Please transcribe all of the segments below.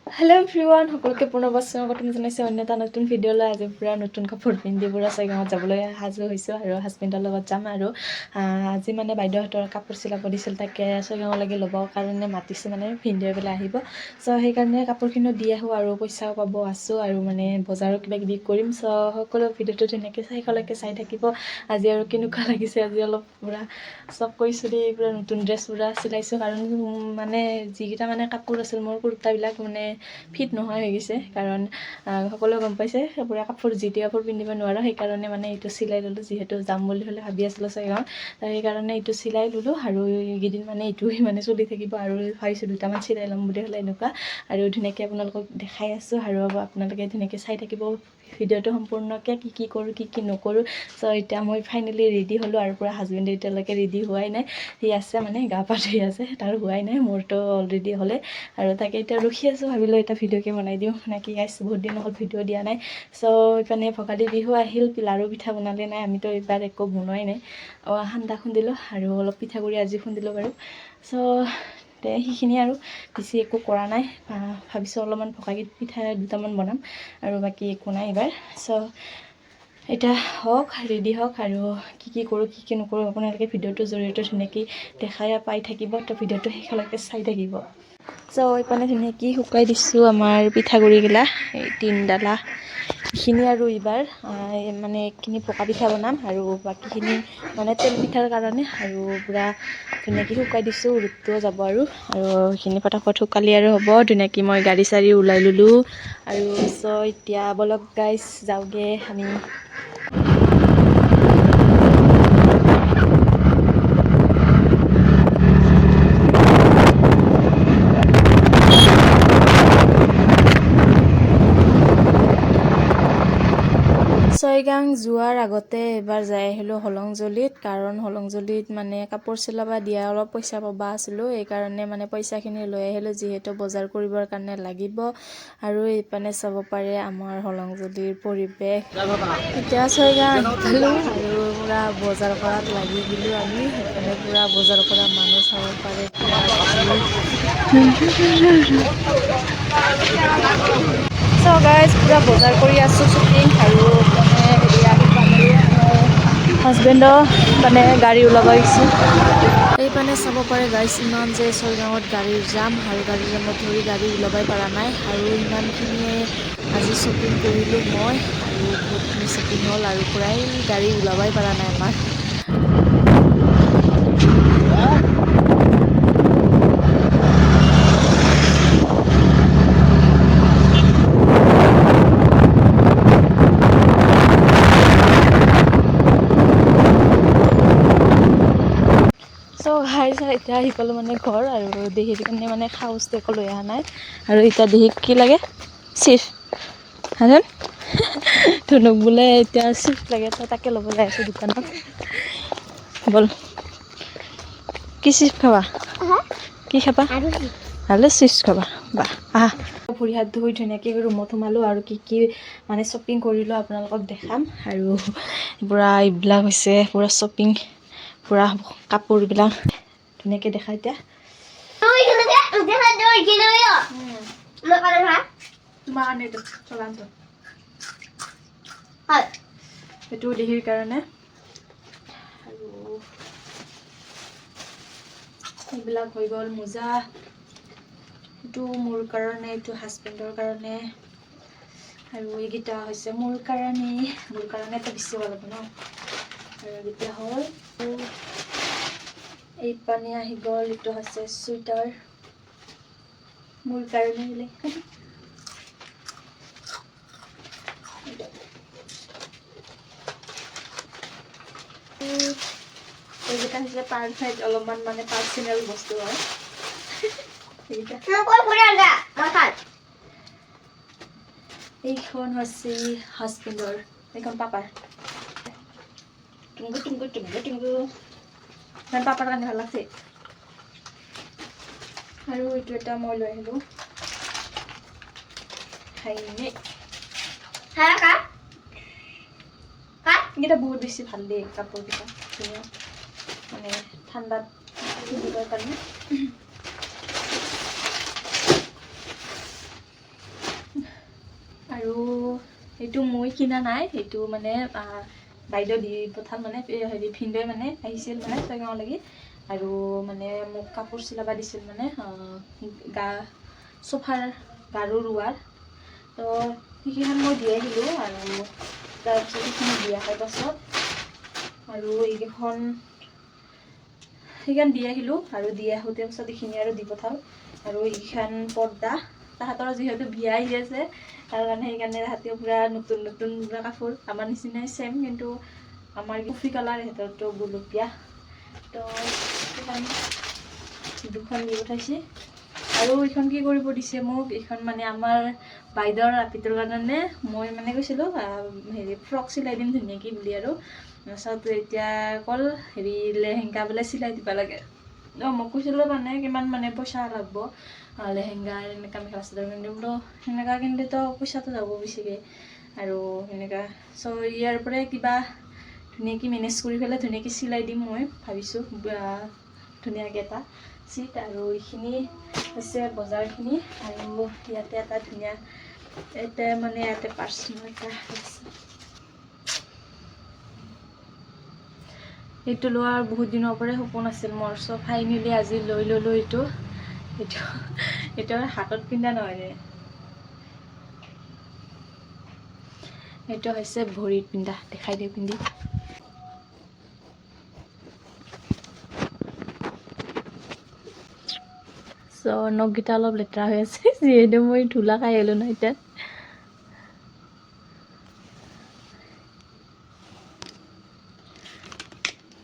Hello everyone, সকলোকে পুনৰবাৰ স্বাগতম জনাইছো অন্য এটা নতুন ভিডিঅ'লৈ। আজি পুৰা নতুন কাপোৰ পিন্ধি পুৰা ছয়গাঁৱত যাবলৈ সাজু হৈছো আৰু হাজবেণ্ডৰ লগত যাম। আৰু আজি মানে বাইদেউহঁতৰ কাপোৰ চিলাব দিছিল, তাকে ছয়গাঁৱলৈকে ল'ব কাৰণে মাতিছে, মানে ভিন্দিয়ে পেলাই আহিব। চ' সেইকাৰণে কাপোৰখিনিও দি আহোঁ আৰু পইচাও পাব আছোঁ আৰু মানে বজাৰো কিবা কিবি কৰিম। চ' সকলো ভিডিঅ'টো ধুনীয়াকৈ শেষলৈকে চাই থাকিব। আজি আৰু কেনেকুৱা লাগিছে, আজি অলপ পুৰা চব কৰিছোঁ দেই, পুৰা নতুন ড্ৰেছ পুৰা চিলাইছোঁ। কাৰণ মানে যিকেইটা মানে কাপোৰ আছিল মোৰ কুৰ্তাবিলাক মানে ফিট নোহোৱা হৈ গৈছে, কাৰণ সকলোৱে গম পাইছে পুৰা কাপোৰ যি টি কাপোৰ পিন্ধিব নোৱাৰোঁ। সেইকাৰণে মানে এইটো চিলাই ল'লোঁ, যিহেতু যাম বুলি হ'লে ভাবি আছিলোঁ ছয়গাঁৱত, সেইকাৰণে এইটো চিলাই ল'লোঁ। আৰু এইকেইদিন মানে এইটোৱে মানে চলি থাকিব আৰু ভাবিছোঁ দুটামান চিলাই ল'ম বুলি হ'লে এনেকুৱা। আৰু ধুনীয়াকৈ আপোনালোকক দেখাই আছোঁ আৰু আপোনালোকে ধুনীয়াকৈ চাই থাকিব ভিডিঅ'টো সম্পূৰ্ণকৈ, কি কৰোঁ কি নকৰোঁ। চ' এতিয়া মই ফাইনেলি ৰেডি হ'লোঁ আৰু পুৰা হাজবেণ্ডে এতিয়ালৈকে ৰেডি হোৱাই নাই, সি আছে মানে গা পা ধুই আছে, তাৰ হোৱাই নাই, মোৰতো অলৰেডি হ'লে। আৰু তাকে এতিয়া ৰখি আছোঁ, ভাবিলোঁ এটা ভিডিঅ'কে বনাই দিওঁ নাকি গাইছ, বহুত দিন হ'ল ভিডিঅ' দিয়া নাই। চ' এইপিনে ভোগালী বিহু আহিল, লাড়ু পিঠা বনালে নাই, আমিতো এইবাৰ একো বনোৱাই নাই। সান্দা খুন্দিলোঁ আৰু অলপ পিঠাগুড়ি আজি খুন্দিলোঁ বাৰু। চ' সেইখিনি আৰু বেছি একো কৰা নাই, ভাবিছোঁ অলপমান ভোগালী পিঠা দুটামান বনাম আৰু বাকী একো নাই এইবাৰ। চ' এতিয়া হওক, ৰেডি হওক আৰু কি কৰোঁ কি নকৰোঁ আপোনালোকে ভিডিঅ'টোৰ জৰিয়তে ধুনীয়াকৈ দেখাই পাই থাকিব। তো ভিডিঅ'টো শেষলৈকে চাই থাকিব। চ' এইপিনে ধুনীয়াকৈ শুকাই দিছোঁ আমাৰ পিঠাগুড়িগিলা, এই 3 ডালা এইখিনি। আৰু এইবাৰ মানে এইখিনি পকা পিঠা বনাম আৰু বাকীখিনি মানে তেল পিঠাৰ কাৰণে। আৰু পূৰা ধুনীয়াকৈ শুকাই দিছোঁ, ৰ'দটোও যাব আৰু সেইখিনি ফটাফট শুকালি আৰু হ'ব। ধুনীয়াকৈ মই গাড়ী চাড়ী ওলাই ল'লোঁ আৰু চ' এতিয়া বলক গাইছ যাওঁগৈ আমি। ছয়গাঁও যোৱাৰ আগতে এবাৰ যাই আহিলোঁ হলংজলিত, কাৰণ হলংজলিত মানে কাপোৰ চিলাব দিয়া অলপ পইচা পাবা আছিলোঁ, সেইকাৰণে মানে পইচাখিনি লৈ আহিলোঁ, যিহেতু বজাৰ কৰিবৰ কাৰণে লাগিব। আৰু এইপিনে চাব পাৰে আমাৰ হলংজলিৰ পৰিৱেশ। এতিয়া ছয়গাঁও আহি পালোঁ আৰু পূৰা বজাৰ কৰাত লাগি গ'লোঁ আমি। সেইকাৰণে পূৰা বজাৰ কৰা মানুহ চাব পাৰে, পূৰা চ' গাইজ পূৰা বজাৰ কৰি আছোঁ, শ্বপিং। আৰু মানে হেৰি আহি পালোঁ, হাজবেণ্ডৰ মানে গাড়ী ওলাব আহিছোঁ। এইপিনে চাব পাৰে গাইজ, ইমান যে ছয়গাঁৱত গাড়ীৰ জাম, আৰু গাড়ীৰ জামত ধৰি গাড়ী ওলাবই পৰা নাই। আৰু ইমানখিনিয়ে আজি শ্বপিং কৰিলোঁ মই, আৰু বহুতখিনি শ্বপিং হ'ল আৰু প্ৰায় গাড়ী ওলাবই পৰা নাই আমাৰ। চ' গাইজ এতিয়া আহি পালোঁ মানে ঘৰ, আৰু দেহিৰ কাৰণে মানে খাউচ একো লৈ অহা নাই। আৰু এতিয়া দেহিক কি লাগে? চিপছ হাজোন ধনুক বোলে এতিয়া চিপছ লাগে, তো তাকে ল'ব যাই আছোঁ দোকানত। বল, কি চিপছ খাবা? কি খাবা? ভালে চিপছ খাবা, বাহ আহা। ভৰি হাত ধুই ধুনীয়াকৈ ৰুমত সোমালোঁ আৰু কি মানে শ্বপিং কৰিলোঁ আপোনালোকক দেখাম। আৰু পূৰা এইবিলাক হৈছে পূৰা শ্বপিং, পূৰা কাপোৰবিলাক ধুনীয়াকৈ দেখা। এতিয়া সেইটো দেহিৰ কাৰণে। আৰু এইবিলাক হৈ গ'ল মোজা, এইটো মোৰ কাৰণে, এইটো হাজবেণ্ডৰ কাৰণে, আৰু এইকেইটা হৈছে মোৰ কাৰণেতো বেছি ভাল হ'ব ন। আৰু এতিয়া হ'ল এই পানী আহি গ'ল, এইটো হৈছে চুৱেটাৰ মোৰ কাৰণে। এইকেইটা হৈছে পাৰফেক্ট, অলপমান মানে পাৰ্চনেল বস্তু হয়। এইখন হৈছে হাজবেণ্ডৰ, এইখন পাপাৰ। টুংগু টুংগু টুংগু টুংগু, ইমান পাপাৰ কাৰণে ভাল লাগছে। আৰু এইটো এটা মই লৈ আহিলোঁ, এইকেইটা বহুত বেছি ভাল দেই কাপোৰকেইটা, ধুনীয়া মানে ঠাণ্ডাত পিন্ধিবৰ কাৰণে। সেইটো মই কিনা নাই, সেইটো মানে বাইদেউ দি পঠাল মানে হেৰি ভিনদেউৱে মানে আহিছিল মানে ছয়গাঁৱলৈকে আৰু মানে মোক কাপোৰ চিলাব দিছিল মানে গা চোফাৰ গাৰু ৰোৱাৰ। তো সেইকেইখন মই দি আহিলোঁ আৰু তাৰপিছত সেইখিনি দি অহাৰ পাছত আৰু এইকেইখন সেইখন দি আহিলোঁ আৰু দি আহোঁতে পাছত এইখিনি আৰু দি পঠাল আৰু এইখন পৰ্দা তাহাঁতৰ যিহেতু বিয়া আহি আছে তাৰ কাৰণে সেইকাৰণে তাহাঁতেও পূৰা নতুন নতুন কাপোৰ আমাৰ নিচিনাই ছেম, কিন্তু আমাৰ কফি কালাৰ সিহঁতৰতো গুলপীয়া। তো সেইখন দুখন দি পঠাইছে আৰু এইখন কি কৰিব দিছে মোক, এইখন মানে আমাৰ বাইদেউৰ ৰাতিটোৰ কাৰণে মই মানে কৈছিলোঁ হেৰি ফ্ৰক চিলাই দিম ধুনীয়াকৈ বুলি আৰু তাৰপিছত এতিয়া অকল হেৰি লেহেংগা বোলে চিলাই দিব লাগে। মই কৈছিলোঁ মানে কিমান মানে পইচা লাগব লেহেংগা এনেকুৱা মেখেলা চাদৰ কিনিলে বোলো সেনেকুৱা কিনিলেতো পইচাটো যাব বেছিকৈ আৰু সেনেকুৱা ইয়াৰ পৰাই কিবা ধুনীয়াকৈ মেনেজ কৰি পেলাই ধুনীয়াকৈ চিলাই দিম মই ভাবিছোঁ ধুনীয়াকৈ এটা চিট। আৰু এইখিনি হৈছে বজাৰখিনি আৰু ইয়াতে এটা ধুনীয়া ইয়াতে পাৰ্চনেল এটা আছে। এইটো লোৱাৰ বহুত দিনৰ পৰাই সপোন আছিল মোৰ, চ' ফাইনেলি আজি লৈ ল'লোঁ। এইটো হাতত পিন্ধা নহয়, এইটো হৈছে ভৰিত পিন্ধা, দেখাই দিওঁ পিন্ধি। চ' নখকেইটা অলপ লেতেৰা হৈ আছে যিহেতু মই ধূলা খাই আহিলোঁ ন এতিয়া।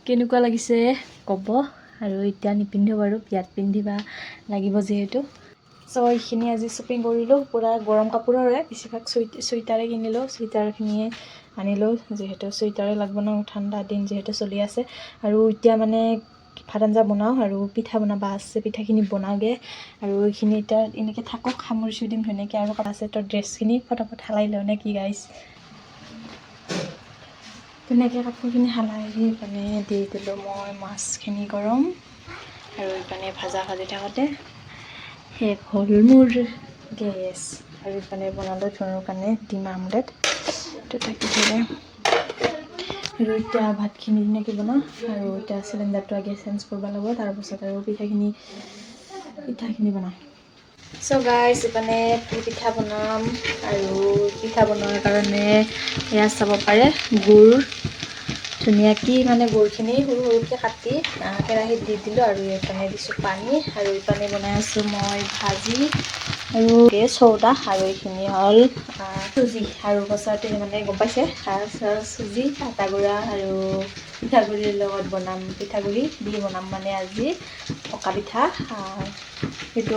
কেনেকুৱা লাগিছে ক'ব, আৰু এতিয়া নিপিন্ধো বাৰু, বিয়াত পিন্ধিবা লাগিব যিহেতু। চ' এইখিনি আজি শ্বপিং কৰিলোঁ, পূৰা গৰম কাপোৰৰে বেছিভাগ চুইটাৰে কিনিলোঁ, চুইটাৰখিনিয়ে আনিলোঁ যিহেতু চুইটাৰে লাগিব ন, ঠাণ্ডা দিন যিহেতু চলি আছে। আৰু এতিয়া মানে ভাত আঞ্জা বনাওঁ আৰু পিঠা বনাব আছে, পিঠাখিনি বনাওঁগৈ আৰু এইখিনি এতিয়া এনেকৈ থাকক, সামৰিছোঁ দিম ধুনীয়াকৈ। আৰু আছে তো ড্ৰেছখিনি ফটাফট হালাই লওঁ নে কি গাইছ। ধুনীয়াকৈ কাপোৰখিনি হালাই মানে দি দিলোঁ মই মাছখিনি গৰম আৰু এইপিনে ভাজি থাকোঁতে শেষ হ'ল মোৰ গেছ। আৰু এইপিনে বনালোঁ ধৰণৰ কাৰণে ডিম আমলেট, তো থাকি থ'লে আৰু এতিয়া ভাতখিনি ধুনীয়াকৈ বনাওঁ আৰু এতিয়া চিলিণ্ডাৰটো আগে চেঞ্জ কৰিব লাগিব, তাৰপাছত আৰু পিঠাখিনি বনাম। চ' গাইছ এইপিনে পিঠা বনাম আৰু পিঠা বনোৱাৰ কাৰণে এয়া চাব পাৰে গুড় ধুনীয়াকৈ মানে গুড়খিনি সৰু সৰুকৈ কাটি কেৰাহীত দি দিলোঁ আৰু এইপিনে দিছোঁ পানী আৰু এইপিনে বনাই আছোঁ মই ভাজি আৰু চৌদা আৰু এইখিনি হ'ল চুজি আৰু বছৰতে মানে গম পাইছে চুজি আটা গুড়া আৰু পিঠাগুড়িৰ লগত বনাম, পিঠাগুড়ি দি বনাম মানে আজি পকা পিঠা। সেইটো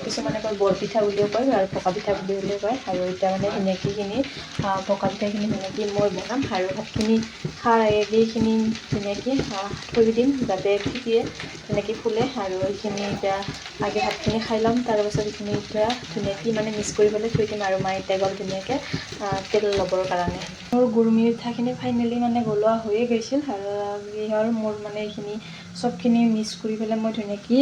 কিছুমানে কয় বৰপিঠা বুলিও কয় আৰু পকা পিঠা বুলিও কয়। আৰু এতিয়া মানে ধুনীয়াকৈখিনি পকা পিঠাখিনি ধুনীয়াকৈ মই বনাম আৰু ভাতখিনি খোৱাৰ আগেখিনি ধুনীয়াকৈ থৈ দিম যাতে ধুনীয়াকৈ ফুলে। আৰু এইখিনি এতিয়া আগে ভাতখিনি খাই ল'ম, তাৰপাছত এইখিনি এতিয়া ধুনীয়াকৈ মানে মিক্স কৰি পেলাই থৈ দিম আৰু মায়ে এতিয়া গ'ল ধুনীয়াকৈ তেল ল'বৰ কাৰণে। মোৰ গুড় মিঠাখিনি ফাইনেলি মানে গলোৱা হৈয়ে গৈছিল আৰু কি হ'ল মোৰ মানে এইখিনি চবখিনি মিক্স কৰি পেলাই মই ধুনীয়াকৈ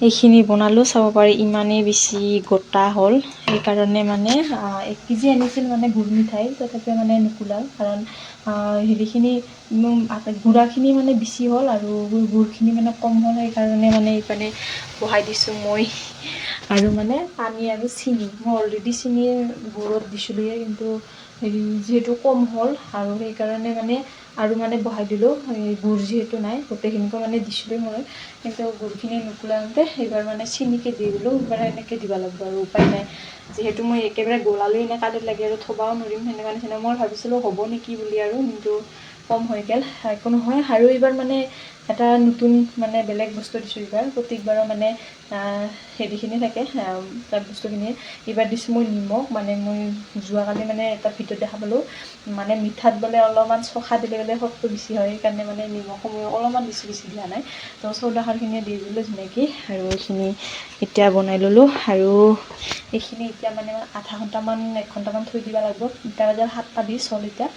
এইখিনি বনালোঁ। চাব পাৰি ইমানেই বেছি গোটা হ'ল, সেইকাৰণে মানে 1 কেজি আনিছিল মানে গুড় মিঠাই, তথাপিও মানে নুকুলাল কাৰণ হেৰিখিনি গুড়াখিনি মানে বেছি হ'ল আৰু গুড়খিনি মানে কম হ'ল, সেইকাৰণে মানে এইপিনে বহাই দিছোঁ মই আৰু মানে পানী আৰু চেনি। মই অলৰেডি চেনি গুড়ত দিছিলোঁৱে, কিন্তু হেৰি যিহেতু কম হ'ল আৰু সেইকাৰণে মানে আৰু মানে বহাই দিলোঁ। গুড় যিহেতু নাই গোটেইখিনিকে মানে দিছিলোঁ মই, কিন্তু গুড়খিনি নুকুলাওঁতে এইবাৰ মানে চেনিকে দি দিলোঁ। এইবাৰ এনেকৈ দিব লাগিব আৰু উপায় নাই, যিহেতু মই একেবাৰে গলালেই নে কালিত লাগি আৰু থ'বও নোৱাৰিম সেনেকুৱা নিচিনা। মই ভাবিছিলোঁ হ'ব নেকি বুলি আৰু, কিন্তু কম হৈ গ'ল, একো নহয়। আৰু এইবাৰ মানে এটা নতুন মানে বেলেগ বস্তু দিছোঁ এইবাৰ, প্ৰত্যেকবাৰৰ মানে হেৰিখিনি থাকে তাৰ বস্তুখিনি। এইবাৰ দিছোঁ মই নিমখ, মানে মই যোৱাকালি মানে এটা ভিডিঅ'ত দেখা পালোঁ মানে মিঠাত বোলে অলপমান চখা দিলে বোলে সোৱাদটো বেছি হয়, সেইকাৰণে মানে নিমখো মই অলপমান বেছি দিয়া নাই। তো চৌদাখাৰখিনি দি দিলোঁ ধুনীয়াকৈ আৰু এইখিনি এতিয়া বনাই ল'লোঁ আৰু এইখিনি এতিয়া মানে আধা ঘণ্টামান 1 ঘণ্টামান থৈ দিব লাগিব। এতিয়া বজাত 7:20 হ'ল এতিয়া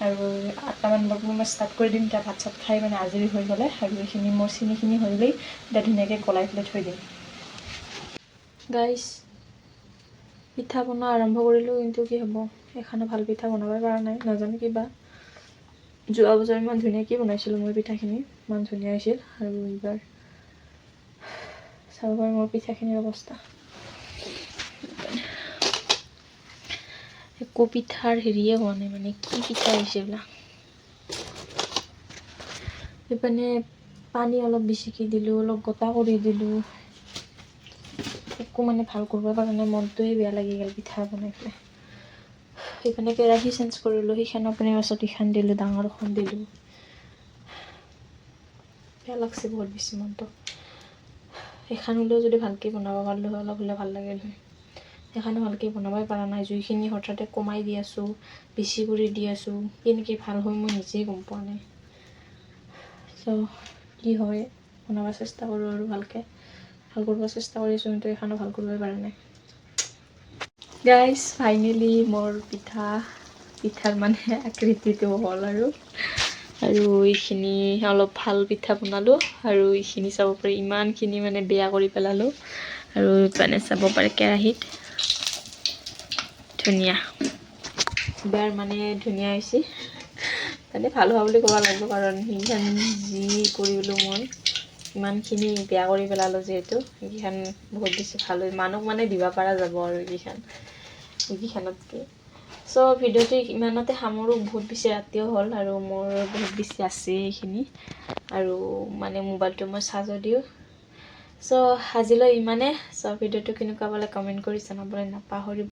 আৰু 8টামান বজাত মই ষ্টাৰ্ট কৰি দিম। এতিয়া ভাত চাত খাই মানে আজৰি হৈ গ'লে আৰু এইখিনি মোৰ চেনিখিনি হ'লেই এতিয়া ধুনীয়াকৈ গলাই পেলাই থৈ দিম। গাইছ পিঠা বনোৱা আৰম্ভ কৰিলোঁ, কিন্তু কি হ'ব এখনো ভাল পিঠা বনাবই পৰা নাই, নাজানো কিবা। যোৱা বছৰ ইমান ধুনীয়াকৈ বনাইছিলোঁ মই পিঠাখিনি, ইমান ধুনীয়া হৈছিল। আৰু এইবাৰ চাব পাৰি মোৰ পিঠাখিনিৰ অৱস্থা। একো পিঠাৰ হেৰিয়ে হোৱা নাই, মানে কি পিঠা হৈছে এইবিলাক। সেইপিনে পানী অলপ বেছিকৈ দিলোঁ, অলপ গোটা কৰি দিলোঁ, একো মানে ভাল কৰিব পৰা নাই, মনটোৱে বেয়া লাগি গ'ল পিঠা বনাই পেলাই। সেইপিনে কেৰাহী চেঞ্জ কৰিলোঁ, সেইখানৰ পিনে পাছত ইখান দিলোঁ, ডাঙৰখন দিলোঁ। বেয়া লাগছে বহুত বেছি মনটো। সেইখান হ'লেও যদি ভালকৈ বনাব পাৰিলোঁ হয়, অলপ হ'লে ভাল লাগিল হয়। সেইখানো ভালকৈ বনাবই পৰা নাই, জুইখিনি হঠাতে কমাই দি আছোঁ, বেছি কৰি দি আছোঁ, কেনেকৈ ভাল হয় মই নিজেই গম পোৱা নাই। চ' কি হয় বনাব চেষ্টা কৰোঁ আৰু ভালকৈ ভাল কৰিব চেষ্টা কৰিছোঁ, কিন্তু এইখানো ভাল কৰিবই পৰা নাই। গাইজ ফাইনেলি মোৰ পিঠাৰ মানে আকৃতিটো হ'ল আৰু এইখিনি অলপ ভাল পিঠা বনালোঁ, আৰু এইখিনি চাব পাৰি ইমানখিনি মানে বেয়া কৰি পেলালোঁ। আৰু মানে চাব পাৰে কেৰাহীত ধুনীয়া, এবাৰ মানে ধুনীয়া হৈছে, মানে ভাল হোৱা বুলি ক'ব লাগিব, কাৰণ সেইখান যি কৰিলোঁ মই ইমানখিনি বেয়া কৰি পেলালোঁ, যিহেতু এইকেইখান বহুত বেছি ভাল হয়, মানুহক মানে দিব পৰা যাব আৰু এইকেইখানতকৈ। চ' ভিডিঅ'টো ইমানতে সামৰোঁ, বহুত বেছি ৰাতিও হ'ল আৰু মোৰ বহুত বেছি আছে এইখিনি, আৰু মানে মোবাইলটো মই চাৰ্জত দিওঁ। চ' আজিলৈ ইমানে। চ' ভিডিঅ'টো কেনেকুৱা পালে কমেণ্ট কৰি জনাবলৈ নাপাহৰিব।